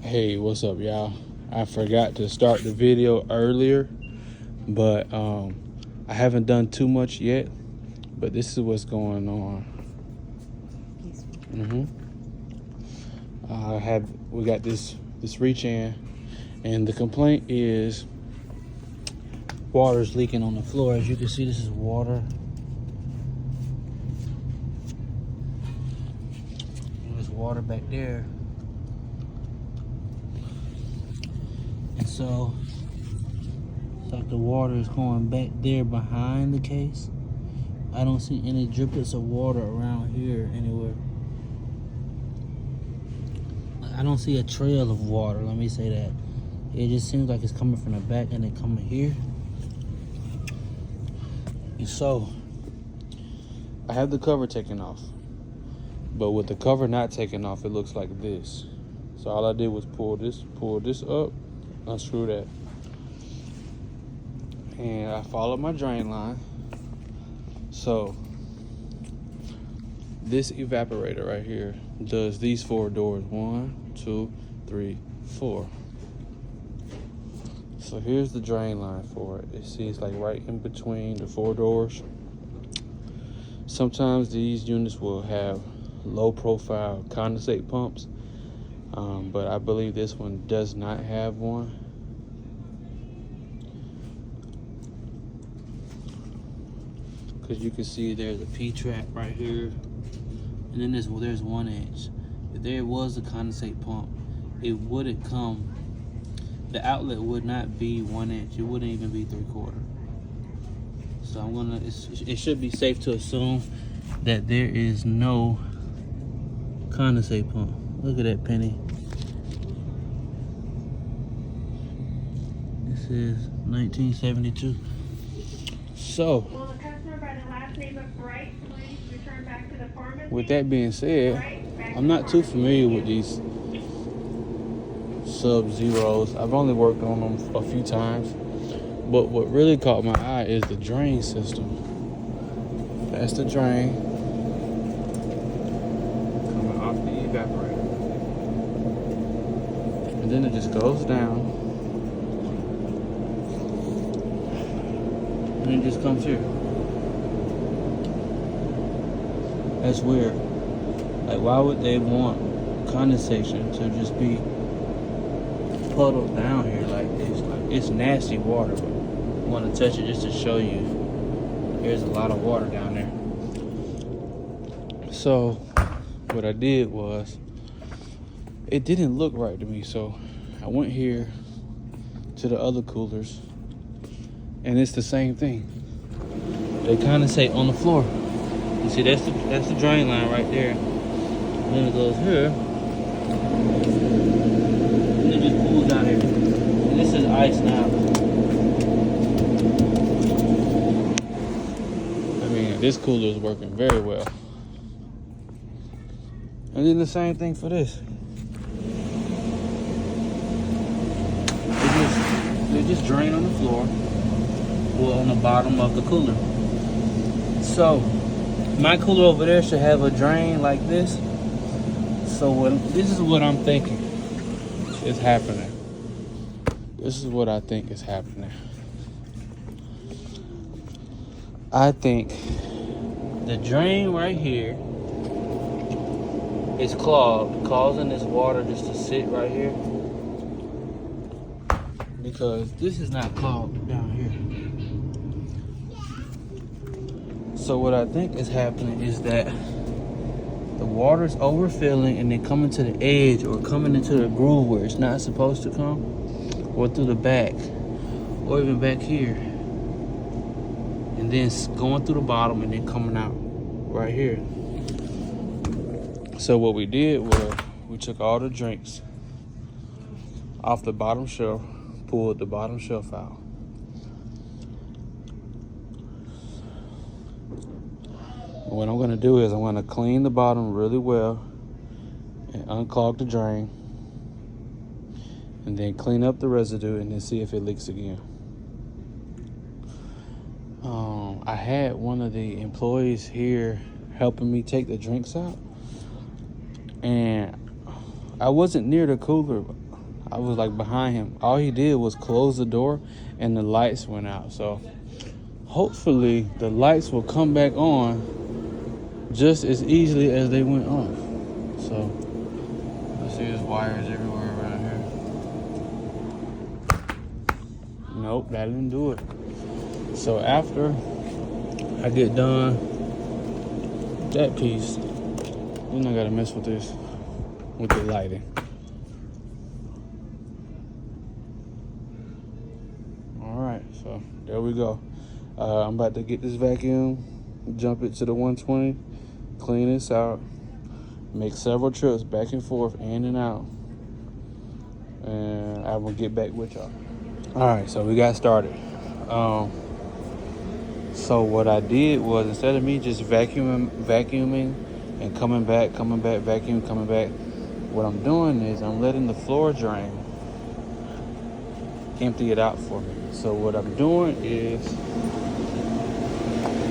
Hey, what's up, y'all? I forgot to start the video earlier, but I haven't done too much yet. But this is what's going on. We got this reach in, and the complaint is water's leaking on the floor. As you can see, this is water. There's water back there. And so it's like the water is going back there behind the case. I don't see any driplets of water around here anywhere. I don't see a trail of water, let me say that. It just seems like it's coming from the back and then coming here. And so I have the cover taken off, but with the cover not taken off, it looks like this. So all I did was pull this up, unscrew that, and I followed my drain line. So this evaporator right here does these 4 doors. 1, 2, 3, 4. So here's the drain line for it. It seems like right in between the 4 doors. Sometimes these units will have low profile condensate pumps, but I believe this one does not have one. Because you can see there's a P-trap right here, and then there's 1 inch. If there was a condensate pump, it wouldn't come, the outlet would not be 1 inch, it wouldn't even be 3/4. So it should be safe to assume that there is no condensate pump. Look at that penny. This is 1972. So with that being said, I'm not too familiar with these Sub-Zeros. I've only worked on them a few times, but what really caught my eye is the drain system. That's the drain coming off the evaporator, and then it just goes down, and it just comes here. That's weird. Like, why would they want condensation to just be puddled down here like this? Like, it's nasty water, but I want to touch it just to show you there's a lot of water down there. So what I did was, it didn't look right to me, so I went here to the other coolers, and it's the same thing. They condensate on the floor. You see, that's the drain line right there. And then it goes here, and it just pulls down here. And this is ice now. I mean, this cooler is working very well. And then the same thing for this. They just drain on the floor or on the bottom of the cooler. So my cooler over there should have a drain like this. So this is what I'm thinking is happening. This is what I think is happening. I think the drain right here is clogged, causing this water just to sit right here. Because this is not clogged down here. So what I think is happening is that the water's overfilling and then coming to the edge or coming into the groove where it's not supposed to come, or through the back, or even back here, and then going through the bottom and then coming out right here. So what we did was we took all the drinks off the bottom shelf, pulled the bottom shelf out. What I'm gonna do is I'm gonna clean the bottom really well and unclog the drain, and then clean up the residue and then see if it leaks again. I had one of the employees here helping me take the drinks out, and I wasn't near the cooler, I was like behind him. All he did was close the door and the lights went out. So hopefully the lights will come back on just as easily as they went off. So let's see, there's wires everywhere around here. Nope, that didn't do it. So after I get done with that piece, then I gotta mess with this, with the lighting. All right, so there we go. I'm about to get this vacuum, jump it to the 120, clean this out, make several trips back and forth, in and out, and I will get back with y'all. All right, so we got started. So what I did was, instead of me just vacuuming and coming back, vacuum, coming back, what I'm doing is I'm letting the floor drain empty it out for me. So what I'm doing is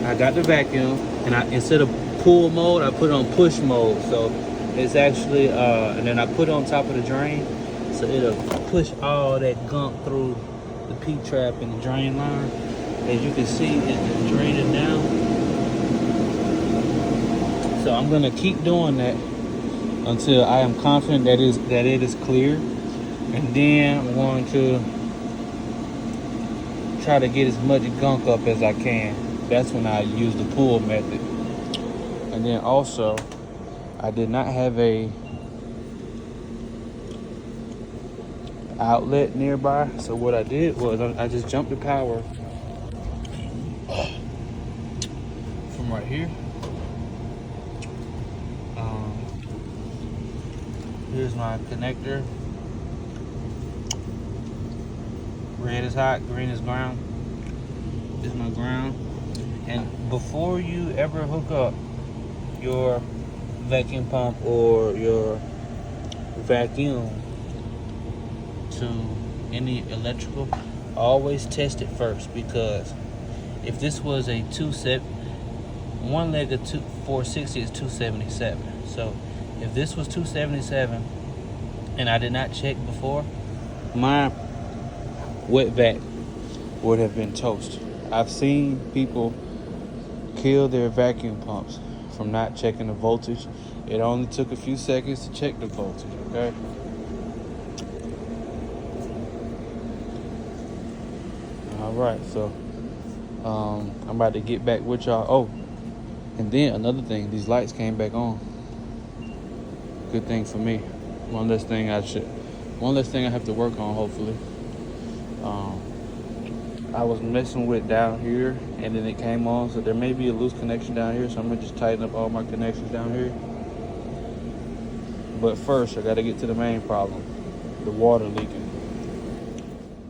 I got the vacuum, and instead of pull mode, I put it on push mode. So it's actually, and then I put it on top of the drain, so it'll push all that gunk through the P-trap and the drain line. As you can see, it's draining down. So I'm gonna keep doing that until I am confident that it is clear, and then I'm going to try to get as much gunk up as I can. That's when I use the pull method. And then also, I did not have a outlet nearby, so what I did was I just jumped the power from right here. Here's my connector. Red is hot, green is ground. This is my ground. And before you ever hook up your vacuum pump or your vacuum to any electrical, always test it first, because if this was a one leg of 460 is 277. So if this was 277 and I did not check before, my wet vac would have been toast. I've seen people kill their vacuum pumps from not checking the voltage. It only took a few seconds to check the voltage, okay? All right, so I'm about to get back with y'all. Oh, and then another thing, these lights came back on. Good thing for me. One less thing I have to work on, hopefully. I was messing with down here, and then it came on, so there may be a loose connection down here, so I'm gonna just tighten up all my connections down here. But first, I gotta get to the main problem, the water leaking.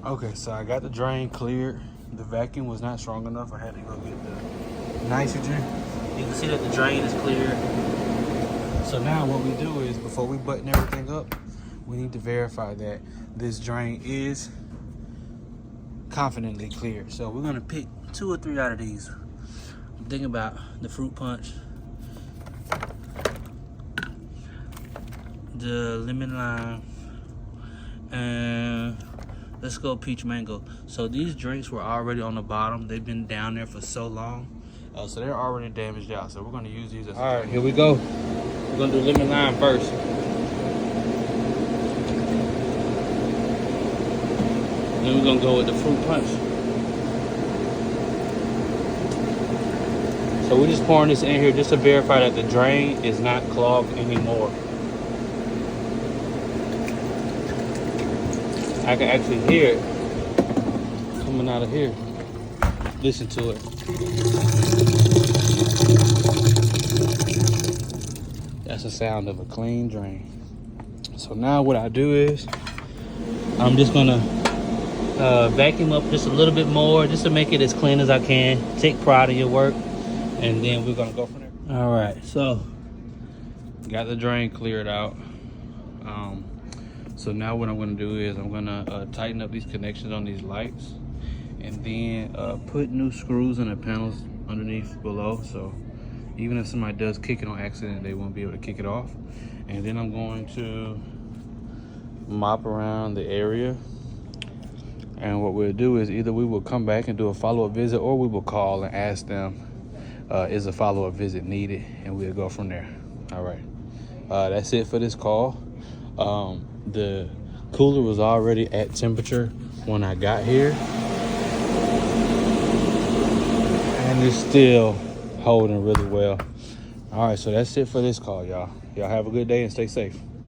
Okay, so I got the drain cleared. The vacuum was not strong enough. I had to go get the nitrogen. You can see that the drain is cleared. So now what we do is, before we button everything up, we need to verify that this drain is confidently cleared. So we're gonna pick 2 or 3 out of these. I'm thinking about the fruit punch, the lemon lime, and let's go peach mango. So these drinks were already on the bottom. They've been down there for so long, so they're already damaged out. So we're gonna use these as all right, here we go. We're gonna do lemon lime first. Then we're gonna go with the fruit punch. So we're just pouring this in here just to verify that the drain is not clogged anymore. I can actually hear it coming out of here. Listen to it. That's the sound of a clean drain. So now what I do is, I'm just gonna vacuum up just a little bit more, just to make it as clean as I can. Take pride in your work, and then we're gonna go from there. All right, so got the drain cleared out. So now what I'm gonna do is I'm gonna tighten up these connections on these lights, and then put new screws in the panels underneath below, so even if somebody does kick it on accident, they won't be able to kick it off. And then I'm going to mop around the area. And what we'll do is either we will come back and do a follow-up visit, or we will call and ask them, is a follow-up visit needed? And we'll go from there. All right. That's it for this call. The cooler was already at temperature when I got here. And it's still holding really well. All right, so that's it for this call, y'all. Y'all have a good day and stay safe.